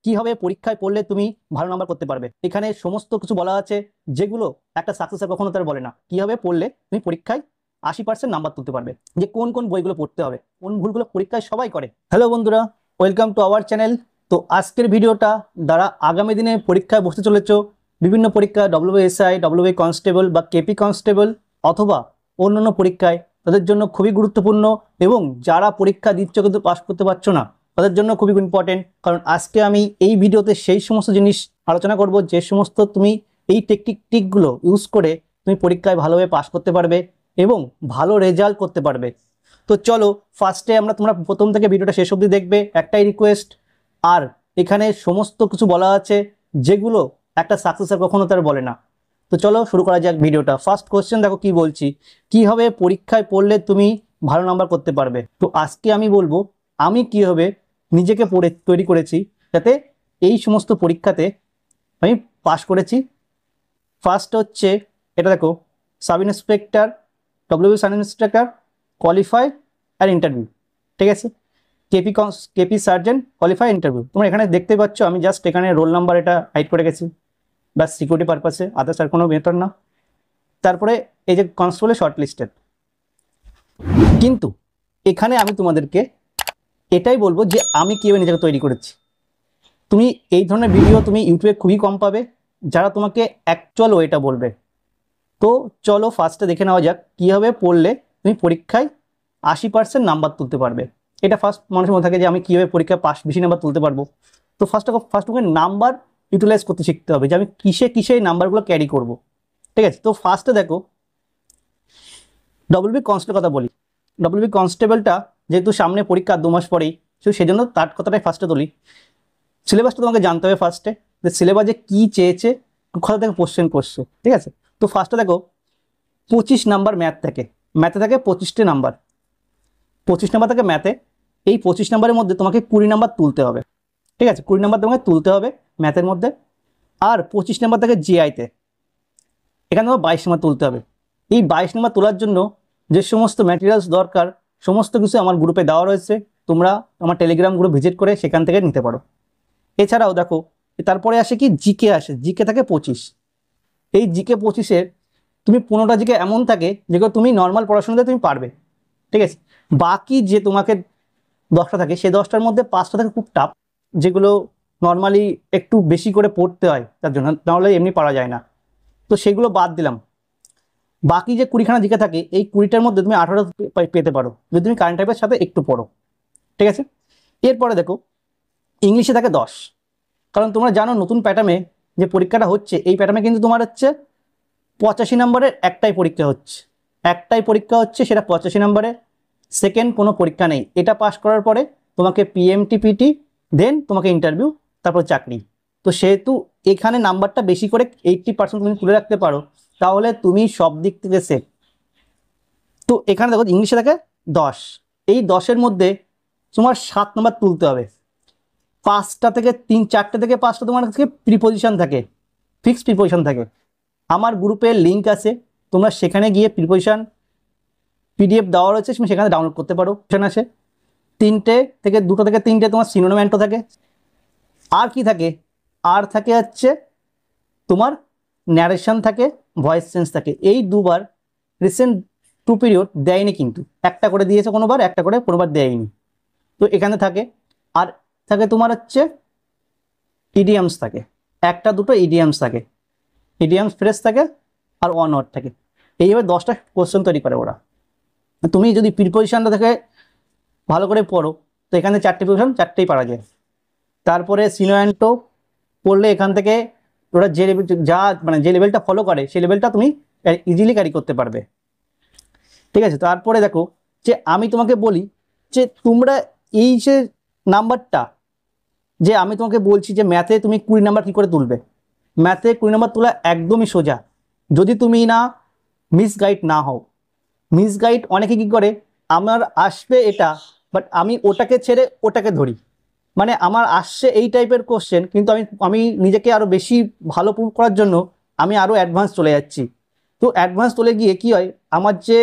কিভাবে পরীক্ষায় পড়লে তুমি ভালো নাম্বার করতে পারবে। এখানে সমস্ত কিছু বলা আছে, যেগুলো একটা সাকসেসর কখনো তার বলে না। কিভাবে পড়লে তুমি পরীক্ষায় 80% নাম্বার তুলতে পারবে, যে কোন কোন বইগুলো পড়তে হবে, কোন ভুলগুলো পরীক্ষায় সবাই করে। হ্যালো বন্ধুরা, ওয়েলকাম টু আওয়ার চ্যানেল। তো আজকের ভিডিওটা দ্বারা আগামী দিনে পরীক্ষায় বসতে চলেছো, বিভিন্ন পরীক্ষা ডব্লিউবিএসআই, ডব্লিউবি কনস্টেবল বা কেপি কনস্টেবল অথবা অন্যান্য পরীক্ষায়, তাদের জন্য খুবই গুরুত্বপূর্ণ। এবং যারা পরীক্ষা দিচ্ছ কিন্তু পাস করতে পারছো না, তাদের জন্য খুবই ইম্পর্টেন্ট। কারণ আজকে আমি এই ভিডিওতে সেই সমস্ত জিনিস আলোচনা করব, যে সমস্ত তুমি এই টেকনিকগুলো ইউজ করে তুমি পরীক্ষায় ভালোভাবে পাস করতে পারবে এবং ভালো রেজাল্ট করতে পারবে। তো চলো ফার্স্টে তোমরা প্রথম থেকে ভিডিওটা শেষ অবধি দেখবে, একটাই রিকোয়েস্ট। আর এখানে সমস্ত কিছু বলা আছে, যেগুলো একটা সাকসেসর কখনো তার বলে না। তো চলো শুরু করা যাক ভিডিওটা। ফার্স্ট কোশ্চেন দেখো কি বলছি, কিভাবে পরীক্ষায় পড়লে তুমি ভালো নাম্বার করতে পারবে। তো আজকে আমি বলবো আমি কিভাবে নিজেকে তৈরি করেছি, যাতে এই সমস্ত পরীক্ষাতে আমি পাশ করেছি। ফার্স্ট হচ্ছে এটা দেখো, sub inspector, WB sub inspector, qualify আর ইন্টারভিউ। ঠিক আছে, কেপি সার্জেন্ট, কোয়ালিফাই, ইন্টারভিউ। তোমরা এখানে দেখতে পাচ্ছ, আমি জাস্ট এখানে রোল নাম্বার এটা হাইড করে গেছি, বাস সিকিউরিটি পারপাসে, আদার্স আর কোনো মেটার না। তারপরে এই যে কনস্টেবলের শর্ট লিস্টেড। কিন্তু এখানে আমি তোমাদেরকে এটাই বলবো যে আমি কীভাবে নিজেকে তৈরি করেছি। তুমি এই ধরনের ভিডিও তুমি ইউটিউবে খুবই কম পাবে, যারা তোমাকে অ্যাকচুয়াল ওয়েটা বলবে। তো চলো ফার্স্টে দেখে নেওয়া যাক, কীভাবে পড়লে তুমি পরীক্ষায় 80% নাম্বার তুলতে পারবে। এটা ফার্স্ট মানুষের মধ্যে থাকে যে আমি কীভাবে পরীক্ষায় বেশি নাম্বার তুলতে পারবো। তো ফার্স্ট ওকে নাম্বার ইউটিলাইজ করতে শিখতে হবে, যে আমি কিসে কিসে এই নাম্বারগুলো ক্যারি করব। ঠিক আছে, তো ফার্স্টে দেখো ডব্লিউবি কনস্টেবল কথা বলি। ডব্লিউবি কনস্টেবলটা যেহেতু সামনে পরীক্ষা 2 মাস পরেই, সেই জন্য তার কথাটাই ফার্স্টে তুলি। সিলেবাসটা তোমাকে জানতে হবে ফার্স্টে, যে সিলেবাসে কী চেয়েছে, কোথা থেকে কোশ্চেন করছে। ঠিক আছে, তো ফার্স্টে দেখো 25 নাম্বার ম্যাথ থাকে, ম্যাথে থাকে 25টি নাম্বার। 25 নাম্বার থাকে ম্যাথে। এই 25 নাম্বারের মধ্যে তোমাকে 20 নাম্বার তুলতে হবে। ঠিক আছে, 20 নাম্বার তোমাকে তুলতে হবে ম্যাথের মধ্যে। আর 25 নাম্বার থাকে জিআইতে, এখানে তোমার 22 নাম্বার তুলতে হবে। এই 22 নাম্বার তোলার জন্য যে সমস্ত ম্যাটেরিয়ালস দরকার, সমস্ত কিছু আমার গ্রুপে দেওয়া রয়েছে, তোমরা আমার টেলিগ্রাম গ্রুপ ভিজিট করে সেখান থেকে নিতে পারো। এছাড়াও দেখো তারপরে আসে কি জিকে আসে, জিকে থাকে 25। এই জিকে 25-এর তুমি 15টা জিকে এমন থাকে যেগুলো তুমি নর্মাল পড়াশোনাতে তুমি পারবে। ঠিক আছে, বাকি যে তোমাকে 10টা থাকে, সেই 10টার মধ্যে 5টা থাকে খুব টাফ, যেগুলো নর্মালি একটু বেশি করে পড়তে হয়, তার জন্য নাহলে এমনি পারা যায় না। তো সেগুলো বাদ দিলাম। বাকি যে 20খানা জিকে থাকে, এই 20টার মধ্যে তুমি 18টা পেতে পারো, যদি তুমি কারেন্ট অ্যাফেয়ার্সের সাথে একটু পড়ো। ঠিক আছে, এরপরে দেখো ইংলিশে থাকে 10। কারণ তোমরা জানো নতুন প্যাটার্নে যে পরীক্ষাটা হচ্ছে, এই প্যাটার্নে কিন্তু তোমার হচ্ছে 85 নম্বরের একটাই পরীক্ষা হচ্ছে, সেটা 85 নম্বরে। সেকেন্ড কোনো পরীক্ষা নেই। এটা পাস করার পরে তোমাকে পিএমটিপিটি, দেন তোমাকে ইন্টারভিউ, তারপর চাকরি। তো সেহেতু এখানে নাম্বারটা বেশি করে 80% তুমি তুলে রাখতে পারো, তাহলে তুমি সব দিক থেকে সেফ। তো এখানে দেখো ইংলিশে থাকে 10। এই 10-এর মধ্যে তোমার 7 নম্বর তুলতে হবে। 4টে থেকে 5টা তোমার কাছে প্রিপোজিশন থাকে, ফিক্সড প্রিপোজিশন থাকে। আমার গ্রুপের লিঙ্ক আছে, তোমরা সেখানে গিয়ে প্রিপোজিশন পিডিএফ দেওয়া রয়েছে, তুমি সেখানে ডাউনলোড করতে পারো। সেখানে আসে 2টো থেকে 3টে তোমার সিনোনিম অ্যান্টো থাকে। আর কি থাকে, আর থাকে হচ্ছে তোমার ন্যারেশন থাকে, ভয়েস চেঞ্জ থাকে। এই দুবার রিসেন্ট 2 পিরিয়ড দেয়নি, কিন্তু একটা করে দিয়েছে কোনোবার, একটা করে কোনোবার দেয়নি। তো এখানে থাকে। আর থাকে তোমার হচ্ছে ইডিয়ামস থাকে, 1-2টো ইডিয়ামস থাকে, ইডিয়ামস ফ্রেজ থাকে, আর ওয়ান ওয়ার্ড থাকে। এইভাবে 10টা কোশ্চেন তৈরি করে ওরা। তুমি যদি প্রিপোজিশনটা থেকে ভালো করে পড়ো, তো এখানে 4টে প্রিপোজিশন, 4টেই পারা যায়। তারপরে সিনোঅ্যান্টো পড়লে এখান থেকে ওরা যে লেভেল, যে লেভেলটা ফলো করে, সেই লেভেলটা তুমি ইজিলি ক্যারি করতে পারবে। ঠিক আছে, তারপরে দেখো যে আমি তোমাকে বলি যে তোমরা এই যে নাম্বারটা, যে আমি তোমাকে বলছি যে ম্যাথে তুমি 20 নাম্বার কী করে তুলবে। ম্যাথে 20 নাম্বার তোলা একদমই সোজা, যদি তুমি না মিসগাইড না হও। মিসগাইড অনেকে কী করে, আমার আসবে এটা, বাট আমি ওটাকে ছেড়ে ওটাকে ধরি। মানে আমার আসছে এই টাইপের কোশ্চেন, কিন্তু আমি নিজেকে আরও বেশি ভালো প্রুভ করার জন্য আমি আরও অ্যাডভান্স চলে যাচ্ছি। তো অ্যাডভান্স চলে গিয়ে কি হয়, আমার যে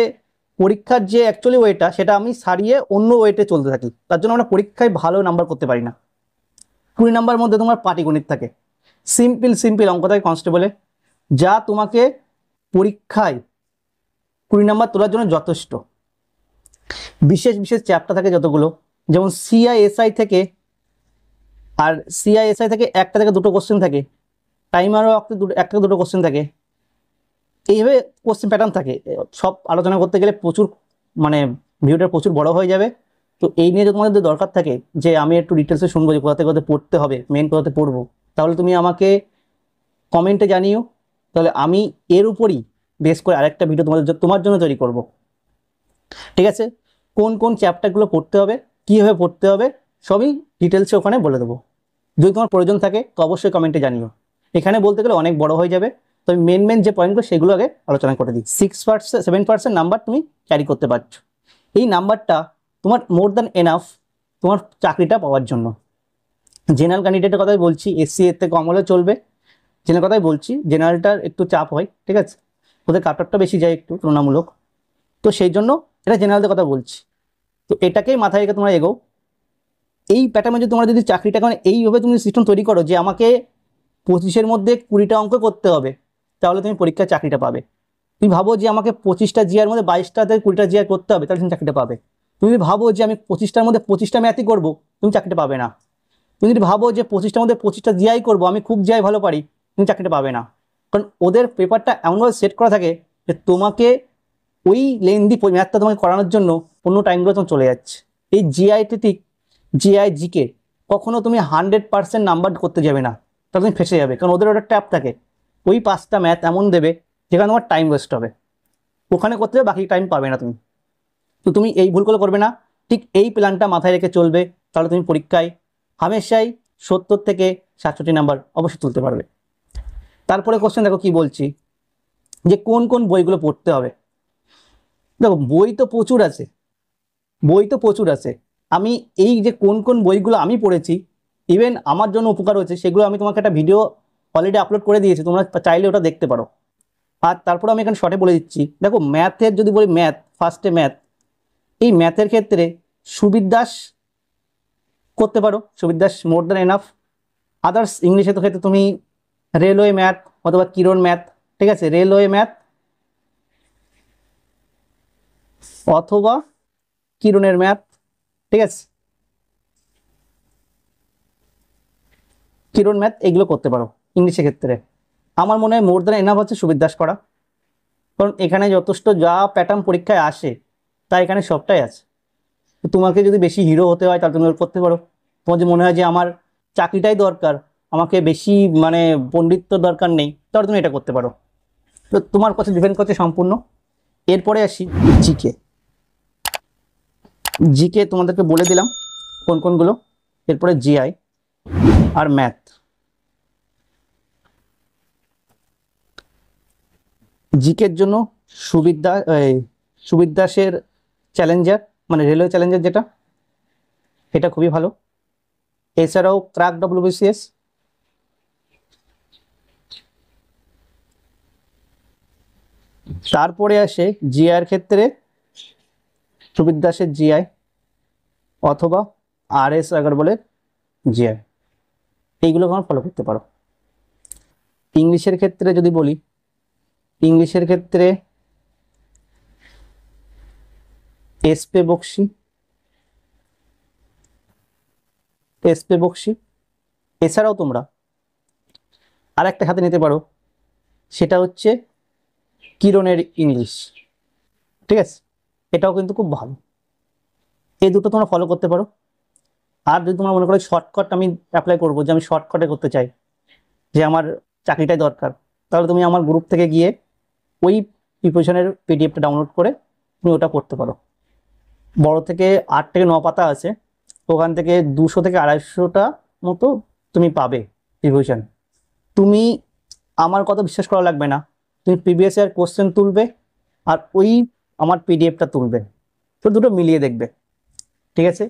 পরীক্ষার যে অ্যাকচুয়ালি ওয়েটা, সেটা আমি সারিয়ে অন্য ওয়েটে চলতে থাকি। তার জন্য আমরা পরীক্ষায় ভালো নাম্বার করতে পারি না। 20 নাম্বার মধ্যে তোমার পাটিগণিত থাকে, সিম্পল অঙ্ক থাকে কনস্টেবলে, যা তোমাকে পরীক্ষায় 20 নাম্বার তোলার জন্য যথেষ্ট। বিশেষ চ্যাপ্টার থাকে যতগুলো, যেমন সিআইএসআই থেকে, আর সিআইএসআই থেকে একটা থেকে দুটো কোশ্চেন থাকে, টাইমারও একটা থেকে দুটো কোশ্চেন থাকে, এইভাবে কোশ্চেন প্যাটার্ন থাকে। সব আলোচনা করতে গেলে প্রচুর মানে ভিডিওটা প্রচুর বড় হয়ে যাবে। তো এই নিয়ে যদি তোমাদের দরকার থাকে যে আমি একটু ডিটেলসে শুনবো যে কোথাতে কোথাতে পড়তে হবে, মেন কোথাতে পড়বো, তাহলে তুমি আমাকে কমেন্টে জানিও, তাহলে আমি এর উপরই বেস করে আরেকটা ভিডিও তোমার জন্য তৈরি করব। ঠিক আছে, কোন চ্যাপ্টারগুলো পড়তে হবে, কীভাবে পড়তে হবে, সবই ডিটেলসে ওখানে বলে দেবো। যদি তোমার প্রয়োজন থাকে তো অবশ্যই কমেন্টে জানিও। এখানে বলতে গেলে অনেক বড় হয়ে যাবে, তো আমি মেন যে পয়েন্টগুলো সেগুলো আগে আলোচনা করে দিই। 7% নাম্বার তুমি ক্যারি করতে পারছো, এই নাম্বারটা তোমার মোর দ্যান এনাফ তোমার চাকরিটা পাওয়ার জন্য। জেনারেল ক্যান্ডিডেটের কথাই বলছি, এসসি এর থেকে কম হলে চলবে, জেনারেল কথাই বলছি। জেনারেলটার একটু চাপ হয়, ঠিক আছে, ওদের কাটঅফটা বেশি যায় একটু তুলনামূলক, তো সেই জন্য এটা জেনারেলদের কথা বলছি। তো এটাকেই মাথায় রেখে তোমরা এগো। এই প্যাটার্নে যদি তোমরা যদি চাকরিটা মানে এইভাবে তুমি সিস্টেম তৈরি করো যে আমাকে 25-এর মধ্যে 20টা অঙ্ক করতে হবে, তাহলে তুমি পরীক্ষায় চাকরিটা পাবে। তুমি ভাবো যে আমাকে 25টা জিআর মধ্যে 22টাতে 20টা জিআর করতে হবে, তাহলে তুমি চাকরিটা পাবে। তুমি ভাবো যে আমি 25টার মধ্যে 25টা ম্যাথই করবো, তুমি চাকরিটা পাবে না। তুমি যদি ভাবো যে 25টার মধ্যে 25টা জিআই করবো, আমি খুব জিআই ভালো পারি, তুমি চাকরিটা পাবে না। কারণ ওদের পেপারটা এমনভাবে সেট করা থাকে যে তোমাকে ওই লেন্দি ম্যাথটা তোমাকে করানোর জন্য অন্য টাইমগুলো তোমার চলে যাচ্ছে। এই জিআই জিকে কখনো তুমি 100% নাম্বার করতে যাবে না, তাহলে তুমি ফেসে যাবে। কারণ ওদের ওটা ট্যাপ থাকে, ওই 5টা ম্যাথ এমন দেবে যেখানে তোমার টাইম ওয়েস্ট হবে, ওখানে করতে হবে, বাকি টাইম পাবে না তুমি। তো তুমি এই ভুলগুলো করবে না, ঠিক এই প্ল্যানটা মাথায় রেখে চলবে, তাহলে তুমি পরীক্ষায় হামেশাই 70 থেকে 67 নাম্বার অবশ্যই তুলতে পারবে। তারপরে কোশ্চেন দেখো কি বলছি, যে কোন বইগুলো পড়তে হবে। দেখো বই তো প্রচুর আছে। আমি এই যে কোন বইগুলো আমি পড়েছি, ইভেন আমার জন্য উপকার হয়েছে, সেগুলো আমি তোমাকে একটা ভিডিও অলরেডি আপলোড করে দিয়েছি, তোমরা চাইলে ওটা দেখতে পারো। আর তারপরে আমি এখানে শর্টে বলে দিচ্ছি। দেখো ম্যাথের যদি বলি, ফার্স্টে ম্যাথ, এই ম্যাথের ক্ষেত্রে সুবির দাস করতে পারো, Subir Das more than enough. Others ইংলিশে তো ক্ষেত্রে তুমি রেলওয়ে ম্যাথ অথবা কিরণ ম্যাথ, ঠিক আছে, রেলওয়ে ম্যাথ অথবা কিরণের ম্যাথ, ঠিক আছে, কিরণ ম্যাথ এগুলো করতে পারো ইংলিশের ক্ষেত্রে। আমার মনে হয় মোর দ্যান এনাফ হচ্ছে সুবির দাস করা, কারণ এখানে যথেষ্ট যা প্যাটার্ন পরীক্ষায় আসে তা এখানে সবটাই আছে। তো তোমাকে যদি বেশি হিরো হতে হয় তাহলে তুমি করতে পারো। তোমার যদি মনে হয় যে আমার চাকরিটাই দরকার, আমাকে বেশি মানে পণ্ডিত্য দরকার নেই, তাহলে তুমি এটা করতে পারো। তো তোমার কাছে ডিপেন্ড করছে সম্পূর্ণ। এরপরে আসি জিকে তোমাদেরকে বলে দিলাম কোনগুলো। এরপরে জিআই আর ম্যাথ। জিকের জন্য সুবির দাসের চ্যালেঞ্জার, মানে রেলওয়ে চ্যালেঞ্জার যেটা, এটা খুবই ভালো। এছাড়াও ক্রাক WBCS, তারপরে আসে জিআইয়ের ক্ষেত্রে সুবির দাসের জিআই অথবা RS আগরওয়ালের জিআই, এইগুলো তোমরা ফলো করতে পারো। ইংলিশের ক্ষেত্রে যদি বলি, ইংলিশের ক্ষেত্রে এসপে বক্সি। এছাড়াও তোমরা আর একটা হাতে নিতে পারো, সেটা হচ্ছে কিরণের ইংলিশ, ঠিক আছে, এটাও কিন্তু খুব ভালো। এই দুটো তোমরা ফলো করতে পারো। আর যদি তোমরা মনে করো শর্টকাট আমি অ্যাপ্লাই করবো, যে আমি শর্টকাটে করতে চাই, যে আমার চাকরিটাই দরকার, তাহলে তুমি আমার গ্রুপ থেকে গিয়ে ওই প্রিপারেশনের পিডিএফটা ডাউনলোড করে তুমি ওটা পড়তে পারো। বড় থেকে 8 থেকে 9 পাতা আছে, ওখান থেকে 200 থেকে 250টা মতো তুমি পাবে প্রিপারেশন। তুমি আমার কথা বিশ্বাস করা লাগবে না, তুমি প্রিভিয়াস ইয়ার কোশ্চেন তুলবে আর ওই আমার পিডিএফটা তুলবে, তো দুটো মিলিয়ে দেখবে, ঠিক আছে।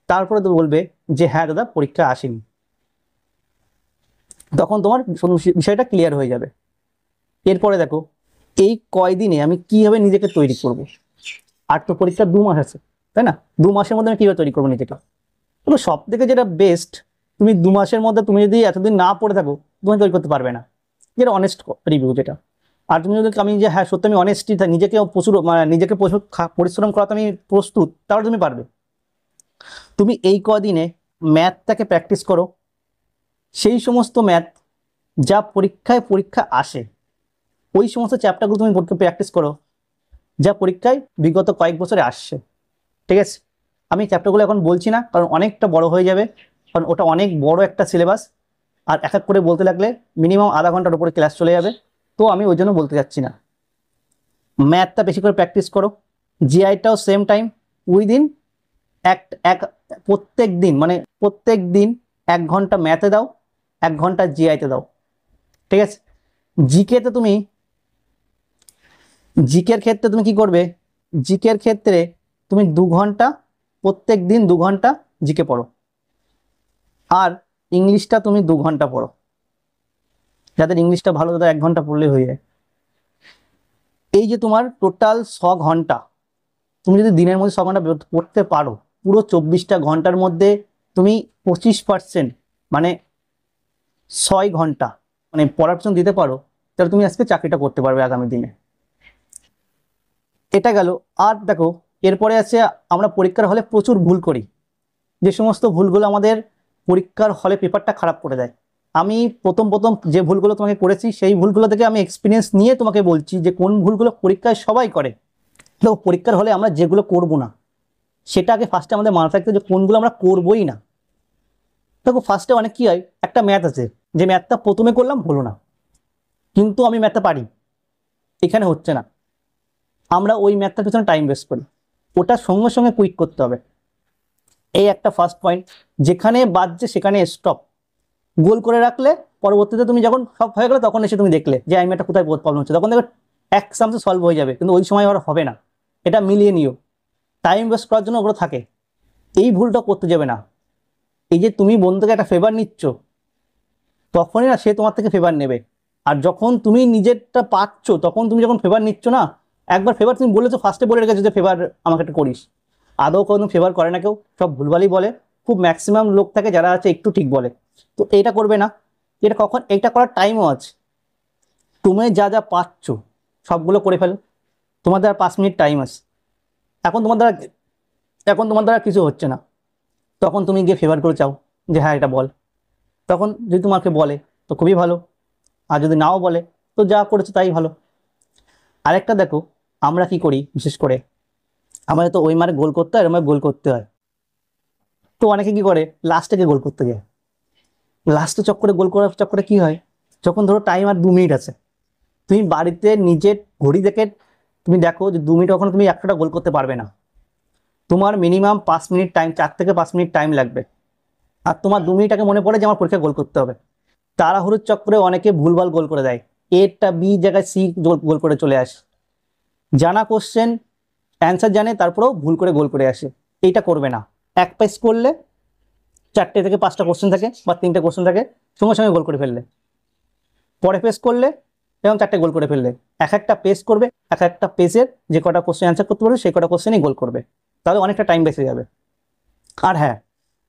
তারপরে তো বলবে যে হ্যাঁ দাদা পরীক্ষা আসেনি, তখন তোমার বিষয়টা ক্লিয়ার হয়ে যাবে। এরপরে দেখো এই কয়দিনে আমি কিভাবে নিজেকে তৈরি করব। আর তো পরীক্ষার 2 মাস আছে, তাই না? 2 মাসের মধ্যে আমি কিভাবে তৈরি করবো নিজেকে? তো সব থেকে যেটা বেস্ট, তুমি 2 মাসের মধ্যে তুমি যদি এতদিন না পড়ে থাকো তুমি তৈরি করতে পারবে না, যেটা অনেস্ট রিভিউ যেটা। আর তুমি যদি আমি যে হ্যাঁ সত্যি আমি অনেস্টি নিজেকে প্রচুর মানে নিজেকে প্রচুর পরিশ্রম করাতে আমি প্রস্তুত, তাহলে তুমি পারবে। তুমি এই কদিনে ম্যাথটাকে প্র্যাকটিস করো, সেই সমস্ত ম্যাথ যা পরীক্ষা আসে ওই সমস্ত চ্যাপ্টারগুলো তুমি প্র্যাকটিস করো যা পরীক্ষায় বিগত কয়েক বছরে আসছে। ঠিক আছে, আমি চ্যাপ্টারগুলো এখন বলছি না কারণ অনেকটা বড় হয়ে যাবে, কারণ ওটা অনেক বড় একটা সিলেবাস, আর এক এক করে বলতে লাগলে মিনিমাম আধা ঘন্টার উপরে ক্লাস চলে যাবে, তো আমি ওই জন্য বলতে যাচ্ছি না। ম্যাথটা বেশি করে প্র্যাকটিস করো, জিআইটাও সেম টাইম উইদিন এক এক প্রত্যেক দিন মানে প্রত্যেক দিন 1 ঘন্টা ম্যাথে দাও, 1 ঘন্টা জিআইতে দাও। ঠিক আছে, জিকেতে তুমি জিকের ক্ষেত্রে তুমি কি করবে, জিকের ক্ষেত্রে তুমি 2 ঘন্টা প্রত্যেক দিন 2 ঘন্টা জিকে পড়ো, আর ইংলিশটা তুমি 2 ঘন্টা পড়ো। যাদের ইংলিশটা ভালো তাদের 1 ঘন্টা পড়লে হয়ে যায়। এই যে তোমার টোটাল 6 ঘন্টা, তুমি যদি দিনের মধ্যে 6 ঘন্টা পড়তে পারো, পুরো 24টা ঘন্টার মধ্যে তুমি 25% মানে 6 ঘন্টা মানে পড়ার পিছন দিতে পারো, তাহলে তুমি আজকে চাকরিটা করতে পারবে আগামী দিনে। এটা গেল। আর দেখো এরপরে আছে আমরা পরীক্ষার হলে প্রচুর ভুল করি, যে সমস্ত ভুলগুলো আমাদের পরীক্ষার হলে পেপারটা খারাপ করে দেয়। আমি প্রথম যে ভুলগুলো তোমাকে করেছি সেই ভুলগুলো থেকে আমি এক্সপিরিয়েন্স নিয়ে তোমাকে বলছি যে কোন ভুলগুলো পরীক্ষায় সবাই করে। দেখো পরীক্ষার হলে আমরা যেগুলো করব না সেটা আগে ফার্স্টে আমাদের মাথায় রাখতে, যে কোনগুলো আমরা করবোই না। দেখো ফার্স্টে অনেক কি হয়, একটা ম্যাথ আছে যে ম্যাথটা প্রথমে করলাম হলো না, কিন্তু আমি ম্যাথটা পারি, এখানে হচ্ছে না, আমরা ওই ম্যাথটার পিছনে টাইম ওয়েস্ট করি, ওটা সঙ্গে সঙ্গে কুইট করতে হবে। এই একটা ফার্স্ট পয়েন্ট, যেখানে বাজছে সেখানে স্টপ, গোল করে রাখলে পরবর্তীতে তুমি যখন সব হয়ে গেলে তখন এসে তুমি দেখলে যে আমি একটা কোথায় প্রবলেম হচ্ছে, তখন দেখবে এক চান্সে সলভ হয়ে যাবে, কিন্তু ওই সময় আর হবে না। এটা মিলিয়ে নিও, টাইম ওয়েস্ট করার জন্য ওগুলো থাকে, এই ভুলটা করতে যাবে না। এই যে তুমি বন্ধুকে একটা ফেভার নিচ্ছ, তখনই না সে তোমার থেকে ফেভার নেবে, আর যখন তুমি নিজেরটা পাচ্ছ তখন তুমি যখন ফেভার নিচ্ছ না, একবার ফেভার তুমি বলেছো ফার্স্টে বলে রেখেছো যে ফেভার আমাকে একটা করিস, আদৌ কোনো ফেভার করে না কেউ, সব ভুলভালই বলে, খুব ম্যাক্সিমাম লোক থাকে যারা আছে একটু ঠিক বলে। তো এইটা করবে না, এটা কখন এইটা করার টাইমও আছে, তুমি যা যা পাচ্ছ সবগুলো করে ফেলো, তোমাদের আর 5 মিনিট টাইম আছে, এখন তোমার দ্বারা কিছু হচ্ছে না, তখন তুমি গিয়ে ফেভার করে চাও যে হ্যাঁ এটা বল, তখন যদি তোমাকে বলে তো খুবই ভালো, আর যদি নাও বলে তো যা করেছো তাই ভালো। আরেকটা দেখো আমরা কি করি, বিশেষ করে আমাদের তো ওই মারে গোল করতে হয়, এরকম গোল করতে হয়, তো অনেকে কি করে লাস্টে গিয়ে গোল করতে যায়, লাস্টে চক্করে গোল করার চক্করে কি হয়, যখন ধরো টাইম আর 2 মিনিট আছে, তুমি বাড়িতে নিজের ঘড়ি দেখে তুমি দেখো যে 2 মিনিট ওখানে তুমি একটা গোল করতে পারবে না, তোমার মিনিমাম 5 মিনিট টাইম, 4 থেকে 5 মিনিট টাইম লাগবে, আর তোমার 2 মিনিট আগে মনে পড়ে যে আমার পরীক্ষায় গোল করতে হবে, তাড়াহুড়োর চক্করে অনেকে ভুলভাল গোল করে দেয়, এটা বি জায়গায় সি গোল করে চলে আসে, জানা কোশ্চেন অ্যান্সার জানে তারপরেও ভুল করে গোল করে আসে, এইটা করবে না। এক পেজ করলে 4টে থেকে 5টা কোশ্চেন থাকে বা 3টে কোশ্চেন থাকে, সঙ্গে সঙ্গে গোল করে ফেললে, পরে পেজ করলে এবং 4টে গোল করে ফেললে, এক একটা পেজ করবে, এক একটা পেজের যে কটা কোশ্চেন অ্যান্সার করতে পারবে সেই কটা কোশ্চেনই গোল করবে, তাহলে অনেকটা টাইম বেঁচে যাবে। আর হ্যাঁ,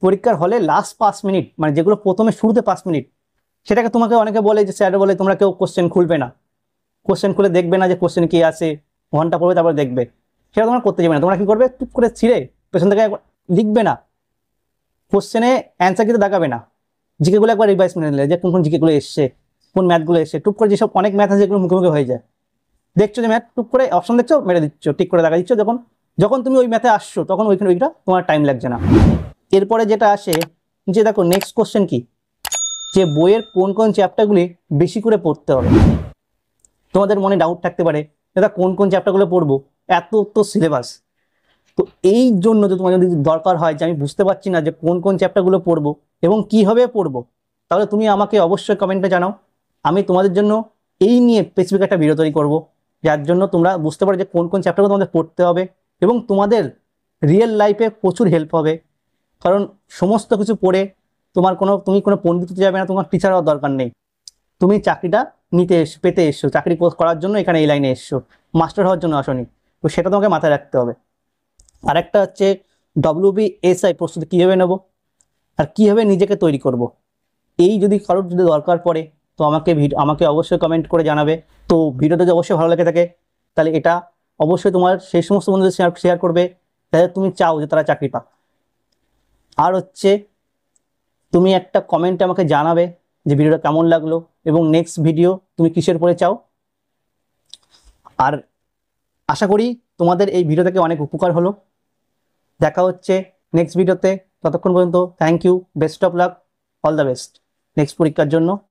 পরীক্ষার হলে লাস্ট 5 মিনিট মানে যেগুলো প্রথমে শুরুতে 5 মিনিট, সেটাকে তোমাকে অনেকে বলে যে স্যার বলে তোমরা কেউ কোশ্চেন খুলবে না, কোশ্চেন খুলে দেখবে না যে কোশ্চেন কি আছে, ঘন্টা পড়বে তারপরে দেখবে, সেটা তোমরা করতে যাবে না। তোমরা কি করবে, টুপ করে ছিঁড়ে পেছন থেকে লিখবে না, কোশ্চেনে অ্যান্সার কিন্তু দেখাবে না, জিকেগুলো একবার রিভাইজ করে নিলে যে কোন কোন জিকেগুলো এসছে, কোন ম্যাথগুলো এসছে, টুপ করে যেসব অনেক ম্যাথ আছে যেগুলো মুখে মুখে হয়ে যায়, দেখছো যে ম্যাথ টুপ করে অপশন দেখছো মেরে দিচ্ছ, ঠিক করে দেখা দিচ্ছ, যখন যখন তুমি ওই ম্যাথে আসছো তখন ওইটা তোমার টাইম লাগছে না। এরপরে যেটা আসে যে দেখো নেক্সট কোশ্চেন কি, যে বইয়ের কোন কোন চ্যাপ্টারগুলি বেশি করে পড়তে হবে। তোমাদের মনে ডাউট থাকতে পারে দাদা কোন কোন চ্যাপ্টারগুলো পড়বো, এত তো সিলেবাস, তো এই জন্য যে তোমার যদি দরকার হয় যে আমি বুঝতে পারছি না যে কোন কোন চ্যাপ্টারগুলো পড়বো এবং কীভাবে পড়বো, তাহলে তুমি আমাকে অবশ্যই কমেন্টে জানাও, আমি তোমাদের জন্য এই নিয়ে স্পেসিফিক একটা ভিডিও তৈরি করবো, যার জন্য তোমরা বুঝতে পারো যে কোন কোন চ্যাপ্টারগুলো তোমাদের পড়তে হবে এবং তোমাদের রিয়েল লাইফে প্রচুর হেল্প হবে। কারণ সমস্ত কিছু পড়ে তুমি কোনো পণ্ডিত হতে যাবে না, তোমার টিচার হওয়ার দরকার নেই, তুমি চাকরিটা পেতে এসছো, চাকরি করার জন্য এখানে এই লাইনে এসছো, মাস্টার হওয়ার জন্য আসনি, তো সেটা তোমাকে মাথায় রাখতে হবে। আরেকটা হচ্ছে WBSI প্রস্তুতি কীভাবে নেবো, আর কীভাবে নিজেকে তৈরি করব। এই যদি কারোর যদি দরকার পড়ে তো আমাকে অবশ্যই কমেন্ট করে জানাবে। তো ভিডিওটা যদি অবশ্যই ভালো লেগে থাকে তাহলে এটা অবশ্যই তোমার সেই সমস্ত বন্ধুদের শেয়ার করবে যাদের তুমি চাও যে তারা চাকরি পাক। আর হচ্ছে তুমি একটা কমেন্টে আমাকে জানাবে যে ভিডিওটা কেমন লাগলো এবং নেক্সট ভিডিও তুমি কিসের উপরে চাও। আর আশা করি তোমাদের এই ভিডিও থেকে অনেক উপকার হলো। দেখা হচ্ছে নেক্সট ভিডিওতে। ততক্ষণ পর্যন্ত thank you, best of luck, all the best next পরীক্ষার জন্য।